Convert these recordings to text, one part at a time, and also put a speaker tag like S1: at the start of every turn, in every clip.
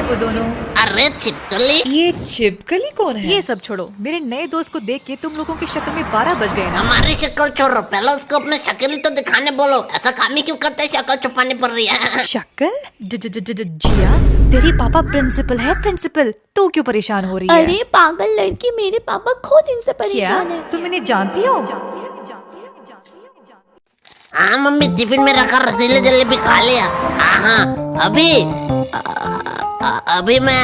S1: वो दोनों?
S2: अरे छिपकली,
S3: ये छिपकली कौन है?
S1: ये सब छोड़ो, मेरे नए दोस्त को देख के तुम लोगों की शक्ल में 12 बज गए ना।
S2: हमारी शक्ल छोड़ो, पहले उसको अपने शक्ल ही तो दिखाने बोलो। ऐसा काम ही क्यों करते है, शक्ल छुपानी पड़ रही है।
S1: शक्ल? जिया, तेरी पापा प्रिंसिपल है, प्रिंसिपल। तू क्यों परेशान हो रही है?
S4: अरे पागल लड़की, मेरे पापा खुद इनसे परेशान है।
S1: तुम इन्हें जानती हो?
S2: हाँ मम्मी, टिफिन में रखा रसीले जलेबी खा लिया। हाँ अभी मैं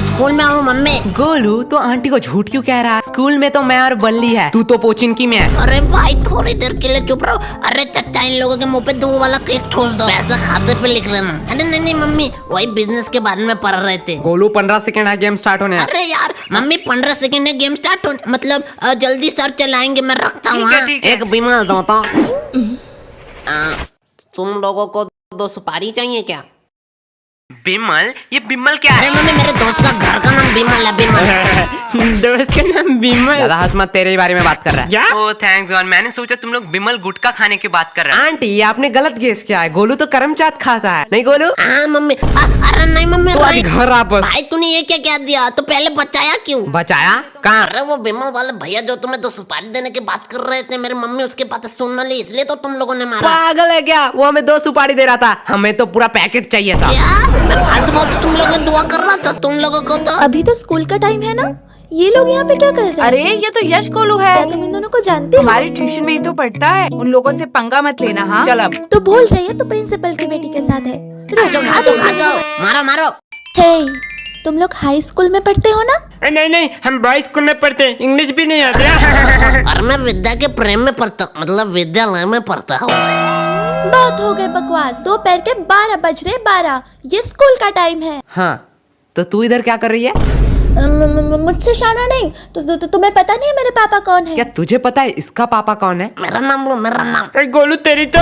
S2: स्कूल में हूँ मम्मी।
S5: गोलू, तो आंटी को झूठ क्यों कह रहा है? स्कूल में तो मैं और बल्ली है, तू तो पोचिनकी में है।
S2: अरे भाई थोड़ी देर के लिए चुप रहो। अरे चचा, इन लोगों के मुंह पे 2 वाला केक छोड़ दो, पैसा खाते पे लिख लेना। अरे नहीं मम्मी, वही बिजनेस के बारे में पढ़ रहे थे।
S5: गोलू 15 सेकंड है गेम स्टार्ट होने।
S2: अरे यार मम्मी, 15 सेकंड है गेम स्टार्ट होने, मतलब जल्दी सर चलाएंगे, मैं रखता हूँ।
S5: एक बीमार दो तो। तुम लोगों को 2 सुपारी चाहिए क्या? बिमल? ये बिमल क्या
S2: अरे
S5: है?
S2: मम्मी, मेरे दोस्त का घर का नाम बिमल है, बिमल।
S5: दोस्त का नाम बिमल? ज्यादा हंस मत, तेरे ही बारे में बात कर रहा है। ओह थैंक्स गॉड, मैंने सोचा तुम लोग बिमल गुटखा खाने की बात कर रहे हैं। आंटी, ये आपने गलत गेस किया है। गोलू तो करमचाट खाता है, नहीं गोलू?
S2: हाँ मम्मी। अरे नहीं मम्मी,
S5: तो आज घर वापस।
S2: भाई तूने ये क्या क्या दिया? तो पहले बचाया क्यों?
S5: बचाया कहाँ?
S2: अरे वो बिमल वाले भैया जो तुम्हें 2 सुपारी देने की बात कर रहे थे, मेरी मम्मी उसके बात सुन न ली, इसलिए तो तुम लोगों ने मारा।
S5: पागल है क्या? वो हमें 2 सुपारी दे रहा था, हमें तो पूरा पैकेट चाहिए था।
S2: क्या? मैं फालतू बात, तुम लोगों दुआ कर रहा था तुम लोगों को तो।
S4: अभी तो स्कूल का टाइम है ना, ये लोग यहाँ पे क्या कर रहे हैं?
S1: अरे ये तो यश गोलू है,
S4: क्या तुम इन दोनों को जानते हो?
S1: हमारे ट्यूशन में ही तो पढ़ता है। उन लोगों से पंगा मत लेना। हाँ चल अब।
S4: तो बोल रही है तो प्रिंसिपल की बेटी के साथ है।
S2: भागो, मारो मारो।
S4: हे, तुम लोग हाई स्कूल में पढ़ते हो ना?
S5: नहीं, हम बॉयज स्कूल में पढ़ते हैं, इंग्लिश भी नहीं आती।
S2: और मैं विद्या के प्रेम में पढ़ता, मतलब विद्यालय में पढ़ता हूँ।
S4: बहुत हो गए बकवास, दोपहर के 12 बज रहे। 12, ये स्कूल का टाइम है।
S5: हाँ, तो तू इधर क्या कर रही है?
S4: मुझसे शाना नहीं तो तुम्हें पता नहीं है मेरे पापा कौन है?
S5: क्या तुझे पता है इसका पापा कौन है?
S2: मेरा नाम लो, मेरा नाम।
S5: गोलू तेरी तो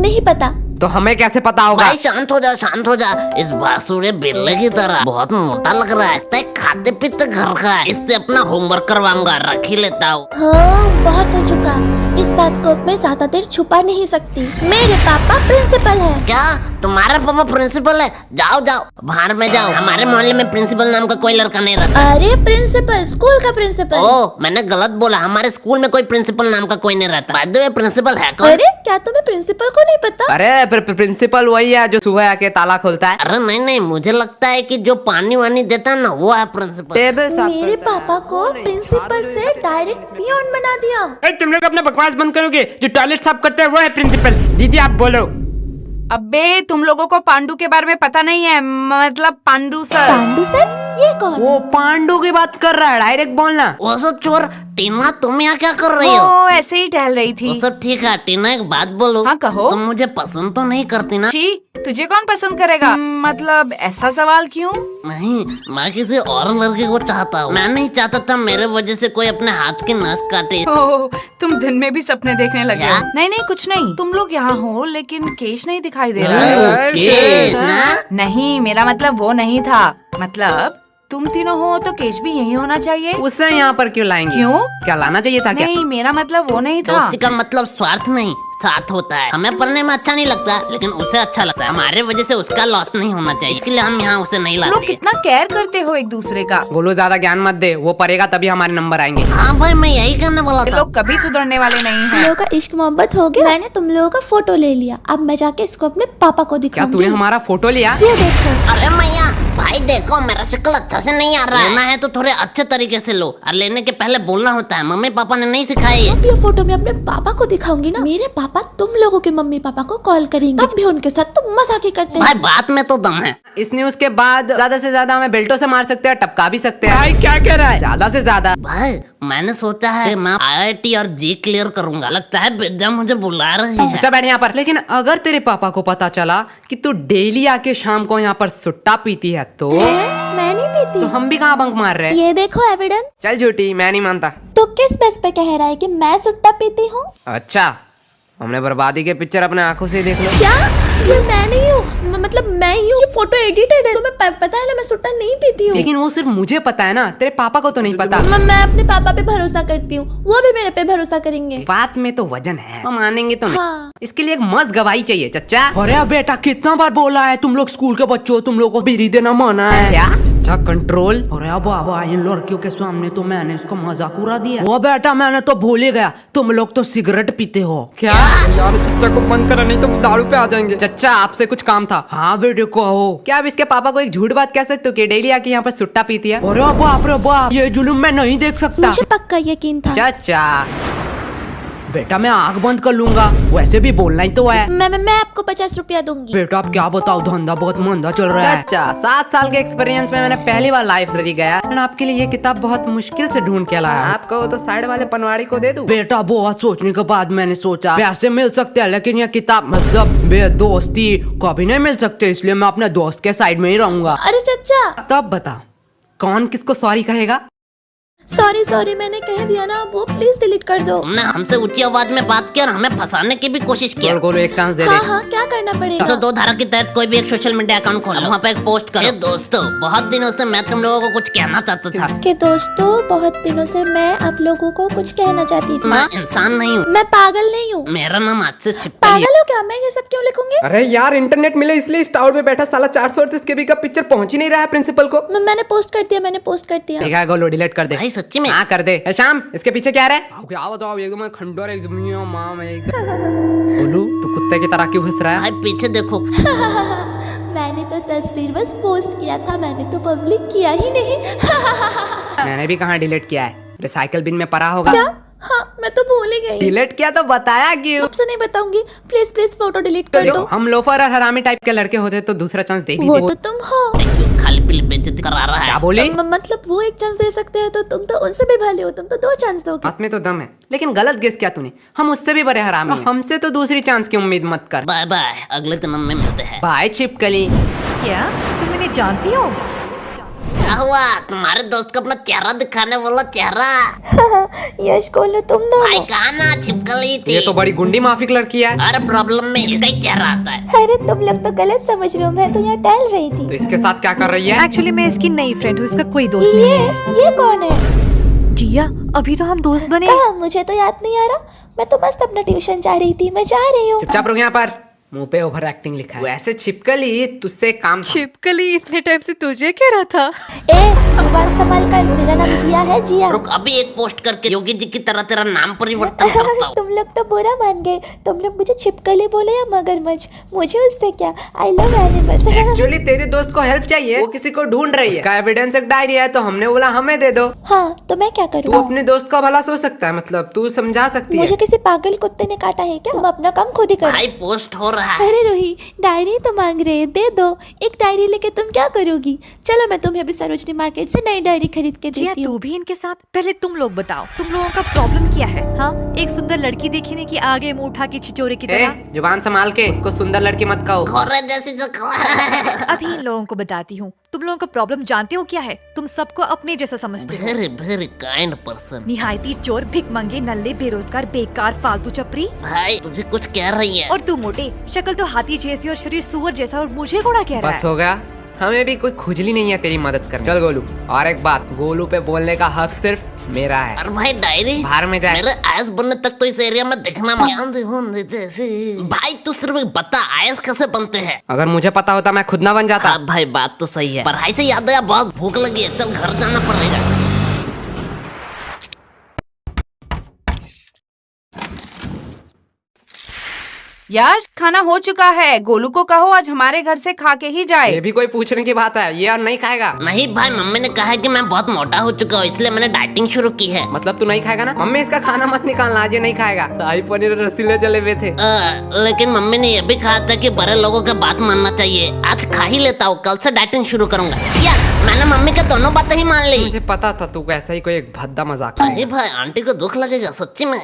S4: नहीं पता।
S5: तो हमें कैसे पता होगा?
S2: भाई शांत हो जा, शांत हो जा। इस बासुरे बिल्ले की तरह बहुत मोटा लग रहा है, तय खाते पीते घर का है। इससे अपना होमवर्क करवाऊंगा, रख ही लेता हूँ।
S4: हाँ, बहुत हो चुका। इस बात को मैं ज्यादा देर छुपा नहीं सकती। मेरे पापा प्रिंसिपल है।
S2: क्या तुम्हारा पापा प्रिंसिपल है? जाओ जाओ, बाहर में जाओ। हमारे मोहल्ले में प्रिंसिपल नाम का कोई लड़का नहीं रहता।
S4: अरे प्रिंसिपल, स्कूल का प्रिंसिपल।
S2: ओह, मैंने गलत बोला। हमारे स्कूल में कोई प्रिंसिपल नाम का कोई नहीं रहता। बाय द वे, प्रिंसिपल है कौन?
S4: अरे क्या तुम्हें प्रिंसिपल को नहीं पता?
S5: अरे प्रिंसिपल वही है जो सुबह आके ताला खोलता है।
S2: अरे नहीं, मुझे लगता है कि जो पानी वानी देता है ना, वो है प्रिंसिपल।
S5: टेबल साफ
S4: मेरे
S5: करता है।
S4: पापा को प्रिंसिपल से डायरेक्ट पियोन बना दिया।
S5: तुम लोग अपना बकवास बंद करोगे? जो टॉयलेट साफ करता है वो है प्रिंसिपल। दीदी आप बोलो।
S1: अबे तुम लोगों को पांडू के बारे में पता नहीं है, मतलब पांडू सर।
S4: पांडू सर, ये कौन?
S5: वो पांडु की बात कर रहा है, डायरेक्ट बोलना।
S2: वो सब छोड़। टीना, तुम यहाँ क्या कर रही हो?
S1: वो ऐसे ही टहल रही
S2: वो
S1: थी।
S2: सब ठीक है। टीना एक बात बोलो।
S1: हाँ, कहो।
S2: तुम मुझे पसंद तो नहीं करती ना?
S1: छी, तुझे कौन पसंद करेगा? मतलब ऐसा सवाल क्यों?
S2: नहीं, मैं किसी और लड़के को चाहता हूँ। मैं नहीं चाहता था मेरे वजह से कोई अपने हाथ की नस काटे।
S1: ओह, तुम दिन में भी सपने देखने लगे हो?
S2: क्या?
S1: नहीं कुछ नहीं। तुम लोग यहाँ हो लेकिन केश नहीं दिखाई दे रहा है।
S2: केश ना?
S1: नहीं, मेरा मतलब वो नहीं था। मतलब तुम तीनों हो तो केश भी यही होना चाहिए।
S5: उसे यहाँ पर क्यों लाएंगे?
S1: क्यों?
S5: क्या लाना चाहिए था क्या?
S1: नहीं, मेरा मतलब वो नहीं था।
S2: दोस्ती का मतलब स्वार्थ नहीं, साथ होता है। हमें पढ़ने में अच्छा नहीं लगता, लेकिन उसे अच्छा लगता है। हमारे वजह से उसका लॉस नहीं होना चाहिए, इसके लिए हम यहाँ उसे नहीं
S1: तुम लोग
S2: लाते।
S1: कितना केयर करते हो एक दूसरे का।
S5: बोलो ज्यादा ज्ञान मत दे, वो पढ़ेगा तभी हमारे नंबर आएंगे।
S2: हाँ भाई, मैं यही करने वाला
S1: ये
S2: था।
S1: लोग कभी सुधरने वाले नहीं
S4: तुम
S1: हैं।
S4: लोगों का इश्क मोहब्बत हो गया। मैंने तुम लोगों का फोटो ले लिया, अब मैं जाके इसको अपने पापा को
S5: क्या
S4: दिखाऊंगी।
S5: तूने हमारा फोटो लिया?
S4: ये देखो।
S2: अरे मैया, भाई देखो मेरा शक्ल अच्छा से नहीं आ रहा है। लेना है तो थोड़े अच्छे तरीके से लो, और लेने के पहले बोलना होता है। मम्मी पापा ने नहीं सिखाई है।
S4: अब ये फोटो मैं अपने पापा को दिखाऊंगी ना, मेरे पापा तुम लोगों के मम्मी पापा को कॉल करेंगे, तब भी उनके साथ तुम मजाक ही करते
S2: भाई
S4: हैं।
S2: बात में तो दम है।
S5: इस न्यूज के बाद ज्यादा से ज्यादा हमें बेल्टों से मार सकते हैं, टपका भी सकते हैं। भाई क्या कह रहा है? ज्यादा से ज्यादा।
S2: भाई मैंने सोचा है कि मैं IIT और जी क्लियर करूंगा। लगता है विद्या मुझे बुला रही है।
S5: अच्छा बैठ यहाँ पर। लेकिन अगर तेरे पापा को पता चला कि तू डेली आके शाम को यहाँ पर सुट्टा पीती है तो
S4: मैं नहीं पीती।
S5: तो हम भी कहाँ बंक मार रहे हैं?
S4: ये देखो एविडेंस।
S5: चल झूठी, मैं नहीं मानता।
S4: तो किस बेस पे कह रहा है कि मैं सुट्टा पीती हूँ?
S5: अच्छा, हमने बर्बादी के पिक्चर अपने आंखों से देख लो।
S4: क्या? ये मैं नहीं हूँ, मतलब मैं ही हूँ, ये फोटो एडिटेड है। तुम्हें पता है ना मैं सुट्टा नहीं पीती हूँ।
S5: लेकिन वो सिर्फ मुझे पता है ना, तेरे पापा को तो नहीं पता।
S4: मैं अपने पापा पे भरोसा करती हूँ, वो भी मेरे पे भरोसा करेंगे।
S5: बात में तो वजन है, हम मानेंगे तो नहीं।
S4: हाँ।
S5: इसके लिए एक मस्त गवाही चाहिए चच्चा। अरे बेटा कितना बार बोला है, तुम लोग स्कूल के बच्चों, तुम लोग को बीड़ी देना माना है क्या? चच्चा कंट्रोल। अरे बाबा इन लड़कियों के सामने तो मैंने उसका मजाक उड़ा दिया। वो बेटा मैंने तो भूल ही गया, तुम लोग तो सिगरेट पीते हो क्या? यार चच्चा को बंद करा, नहीं तो दारू पे आ जाएंगे। चच्चा आपसे कुछ काम था। हाँ बेटे कहो। क्या आप इसके पापा को एक झूठ बात कह सकते हो कि डेली आके यहाँ पर सुट्टा पीती है? अरे बाप रे बाप, ये जुल्म मैं नहीं देख सकता।
S4: मुझे पक्का यकीन था।
S5: चाचा बेटा मैं आंख बंद कर लूंगा, वैसे भी बोलना ही तो है।
S4: मैं आपको 50 रुपया दूंगी।
S5: बेटा आप क्या बताओ, धंधा बहुत मंदा चल रहा है। चाचा 7 साल के एक्सपीरियंस में मैंने पहली बार लाइब्रेरी गया और आपके लिए ये किताब बहुत मुश्किल से ढूंढ के लाया। आपको तो साइड वाले पनवाड़ी को दे दूं? बेटा बहुत सोचने के बाद मैंने सोचा पैसे मिल सकते हैं लेकिन ये किताब मतलब दोस्ती कभी नहीं मिल सकते, इसलिए मैं अपने दोस्त के साइड में ही रहूंगा।
S4: अरे चचा
S5: तब बता कौन किसको सॉरी कहेगा?
S4: सॉरी मैंने कह दिया ना, वो प्लीज डिलीट कर दो।
S2: तुमने हमसे ऊंची आवाज में बात की और हमें फंसाने की भी कोशिश की।
S5: को एक चांस दे दे।
S4: हाँ क्या करना पड़ेगा?
S2: तो 2 धारा के तहत कोई भी एक सोशल मीडिया अकाउंट खोलो, वहाँ पे एक पोस्ट करो। दोस्तों बहुत दिनों से मैं तुम लोगों को कुछ कहना चाहता था।
S4: कि दोस्तों बहुत दिनों से मैं आप लोगों को कुछ कहना चाहती थी।
S2: मैं इंसान नहीं हूँ,
S4: मैं पागल नहीं हूँ।
S2: मेरा नाम आज से छिपकली है।
S4: पागल हो क्या? मैं ये सब क्यों लिखूंगी?
S5: अरे यार इंटरनेट मिले इसलिए इस टावर पे बैठा साला 438 केबी का पिक्चर पहुंच ही नहीं रहा है प्रिंसिपल को।
S4: मैंने पोस्ट कर दिया।
S5: देखा गोलू डिलीट कर दे।
S2: भाई सच्ची में
S5: हाँ कर दे। ए, शाम इसके पीछे क्या है? क्या बताओ एकदम खंडोर एकदम मां में गोलू तू कुत्ते की तरह क्यों हंस रहा है?
S2: भाई पीछे देखो।
S4: मैंने तो तस्वीर बस पोस्ट किया था, मैंने तो पब्लिक किया ही नहीं।
S5: मैंने भी कहाँ डिलीट किया है, रिसाइकल बिन में पड़ा होगा।
S4: क्या? हाँ मैं तो भूल ही गई।
S5: डिलीट किया तो बताया क्यों?
S4: आपसे नहीं बताऊंगी, प्लीज फोटो डिलीट कर दो।
S5: हम लोफर और हरामी टाइप के लड़के होते तो दूसरा चांस दे भी
S4: वो
S5: दे।
S4: तो तुम हो।
S2: खाली पीली बेइज्जती करा रहा है।
S5: क्या बोली?
S4: मतलब वो एक चांस दे सकते हैं तो तुम तो उनसे भी भले हो, तुम तो 2 चांस दोगे।
S5: बात में तो दम है, लेकिन गलत गेस किया तूने। हम उससे भी बड़े हरामी हैं। हमसे तो दूसरी चांस की उम्मीद मत कर।
S2: बाय बाय, अगले जन्म में मिलते हैं।
S5: बाय छिपकली।
S1: क्या तुम इन्हें जानती हो?
S2: क्या हुआ? तुम्हारे दोस्त को अपना चेहरा दिखाने वाला चेहरा।
S4: यश गोलू तुम
S2: भाई
S4: दोनों।
S2: कहा ना छिपकली थी।
S5: ये तो बड़ी गुंडी माफिक लड़की है।
S2: हर प्रॉब्लम में इसका ही चेहरा आता है।
S4: अरे तुम लोग तो गलत समझ रहे हो, मैं तो यहाँ टहल रही थी।
S5: तो इसके साथ क्या कर रही है?
S1: एक्चुअली मैं इसकी नई फ्रेंड हूँ, इसका कोई दोस्त नहीं है।
S4: ये कौन है?
S1: जिया अभी तो हम दोस्त बने।
S4: कहाँ? मुझे तो याद नहीं आ रहा। मैं तो बस अपना ट्यूशन जा रही थी, मैं जा रही हूँ।
S5: चुपचाप रुक यहाँ पर, मुंह पे ओवर एक्टिंग लिखा है। वैसे छिपकली तुझसे काम था।
S1: छिपकली इतने टाइम से तुझे कह रहा था।
S4: ए जुबान संभाल कर, मेरा नाम जिया है, जिया।
S2: रुक अभी एक पोस्ट करके योगी जी की तरह तेरा नाम परिवर्तन करता हूँ।
S4: तुम लोग तो बुरा मान गए, तुम लोग मुझे छिपकली बोले या मगरमच्छ, मुझे उससे क्या। I love animals.
S5: एक्चुअली तेरे दोस्त को हेल्प चाहिए, वो किसी को ढूंढ रही है। उसका एविडेंस एक डायरी है तो हमने बोला हमें दे दो।
S4: हाँ तो मैं क्या
S5: तू
S4: करूँ?
S5: अपने दोस्त का भला सोच सकता है, मतलब तू समझा सकती है।
S4: मुझे किसी पागल कुत्ते ने काटा है क्या? तुम अपना काम खुद ही करो।
S2: भाई पोस्ट हो रहा है।
S4: अरे रोही डायरी तो मांग रहे, दे दो। एक डायरी लेके तुम क्या करोगी? चलो मैं तुम्हें अभी सरोजनी मार्केट से नई डायरी खरीद के
S1: जिया
S4: देती
S1: तू
S4: हूँ।
S1: भी इनके साथ। पहले तुम लोग बताओ, तुम लोगों का प्रॉब्लम क्या है? हाँ एक सुंदर लड़की देखी नहीं कि आगे मुंह उठा के छिचोरे की तरह।
S5: जुबान संभाल के, को सुंदर लड़की मत कहो।
S2: घोड़े जैसी शक्ल।
S1: अभी इन लोगों को बताती हूँ। तुम लोगों का प्रॉब्लम जानते हो क्या है? तुम सबको अपने जैसा समझते हो।
S2: Very kind person.
S1: निहायती चोर, भिखमंगे, नल्ले, बेरोजगार, बेकार, फालतू चपरी।
S2: भाई तुझे कुछ कह रही है।
S1: और तू मोटे, शक्ल तो हाथी जैसी और शरीर सुअर जैसा, और मुझे घोड़ा कह रहा
S5: बस
S1: है।
S5: हो गया, हमें भी कोई खुजली नहीं है तेरी मदद करने। चल गोलू, और एक बात, गोलू पे बोलने का हक सिर्फ मेरा है।
S2: और भाई डायरी
S5: बाहर में जाए।
S2: मेरे आयस बनने तक तो इस एरिया में दिखना मत। भाई तू सिर्फ बता आयस कैसे बनते हैं।
S5: अगर मुझे पता होता मैं खुद ना बन जाता।
S2: हाँ भाई बात तो सही है। पढ़ाई से याद आया, बहुत भूख लगी है, चल घर जाना पड़ेगा।
S3: यार खाना हो चुका है, गोलू को कहो आज हमारे घर से खा के ही जाए।
S5: ये भी कोई पूछने की बात है? ये और नहीं खाएगा?
S2: नहीं भाई मम्मी ने कहा है कि मैं बहुत मोटा हो चुका हूँ, इसलिए मैंने डाइटिंग शुरू की है।
S5: मतलब तू नहीं खाएगा ना? मम्मी इसका खाना मत निकालना, आज ये नहीं खाएगा। शाही पनीर और रसीले जलेबे थे।
S2: लेकिन मम्मी ने ये भी कहा था कि बड़े लोगों की बात मानना चाहिए। आज खा ही लेता हूँ, कल से डाइटिंग शुरू करूंगा। यार मैंने मम्मी का दोनों बातें ही मान ली।
S5: मुझे पता था तू ऐसा ही कोई एक भद्दा मजाक।
S2: नहीं भाई आंटी को दुख लगेगा सच्ची में।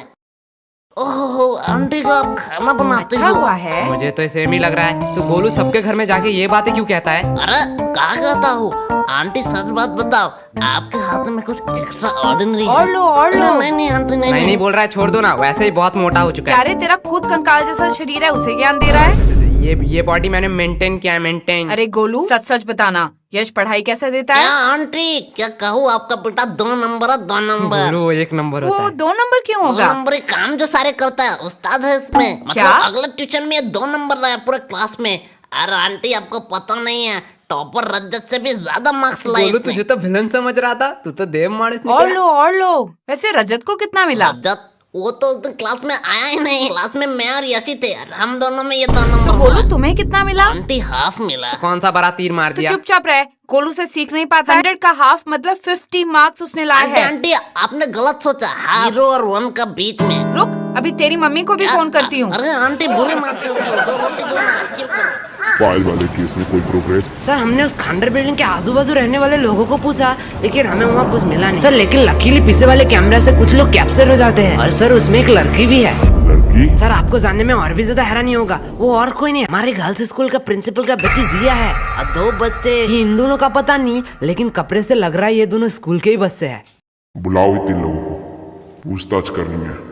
S2: ओहो आंटी को आप खाना बनाते
S3: अच्छा
S2: हो।
S3: हुआ है।
S5: मुझे तो सेम ही लग रहा है। तू गोलू सबके घर में जाके ये बातें क्यों कहता है?
S2: अरे कहा कहता हूँ आंटी, सच बात बताओ, आपके हाथ में कुछ एक्स्ट्रा ऑर्डिनरी
S3: और लो और लो।
S2: नहीं आंटी नहीं
S5: नहीं बोल रहा है, छोड़ दो ना, वैसे ही बहुत मोटा हो चुका है।
S3: अरे तेरा खुद कंकाल जैसा शरीर है, उसे ज्ञान दे रहा है।
S5: ये बॉडी मैंने मेंटेन किया है, मेंटेन।
S3: अरे गोलू, सच सच बताना, यश पढ़ाई कैसे देता
S2: क्या
S3: है?
S2: आंटी, क्या कहूँ, आपका बेटा 2 नंबर है, 2 नंबर।
S5: गोलू 1 नंबर होता
S3: वो
S5: है।
S3: 2 नंबर क्यों
S2: 2
S3: होगा?
S2: नंबर काम जो सारे करता है, उस्ताद है इसमें।
S3: क्या?
S2: मतलब अगले ट्यूशन में 2 नंबर रहा है पूरे क्लास में। अरे आंटी, आपको पता नहीं है, टॉपर रजत से भी ज्यादा मार्क्स लाए
S5: गोलू
S2: इसने।
S5: तुझे तो विलन समझ रहा था, तू तो देव माणस
S3: और
S5: निकला।
S3: लो। वैसे रजत को कितना मिला?
S2: रजत वो तो उस दिन क्लास में आया ही नहीं। क्लास में मैं और यशी थे, और हम दोनों में ये 2
S3: तो
S2: नंबर
S3: गोलू
S2: हुआ।
S3: तुम्हें कितना मिला?
S2: आंटी हाफ मिला।
S5: कौन सा बड़ा तीर मार
S3: तो
S5: दिया?
S3: चुपचाप रहे, गोलू से सीख नहीं पाता। 100 का हाफ मतलब 50 मार्क्स उसने लाए
S2: आंटी
S3: हैं।
S2: आंटी, आपने गलत सोचा, हीरो और 1 का बीच में।
S3: रुक, अभी तेरी मम्मी को भी फोन करती हूँ।
S2: अरे आंटी बुरी मत करो, 2 रोटी दो ना, चिल करो।
S6: फाइल वाले केस में कोई प्रोग्रेस?
S5: सर हमने उस खंडर बिल्डिंग के आजू बाजू रहने वाले लोगों को पूछा, लेकिन हमें वहाँ कुछ मिला नहीं। सर लेकिन लकीली पीछे वाले कैमरा से कुछ लोग कैप्चर हो जाते हैं, और सर उसमें एक लड़की भी है।
S6: लड़की?
S5: सर आपको जानने में और भी ज्यादा हैरानी होगा, वो और कोई नहीं, हमारे गर्ल्स स्कूल का प्रिंसिपल का बेटी जिया है। और 2 बच्चे, इन दोनों का पता नहीं, लेकिन कपड़े से लग रहा है ये दोनों स्कूल के ही बच्चे है।
S6: बुलाओ इन 3 लोगों को, पूछताछ करनी है।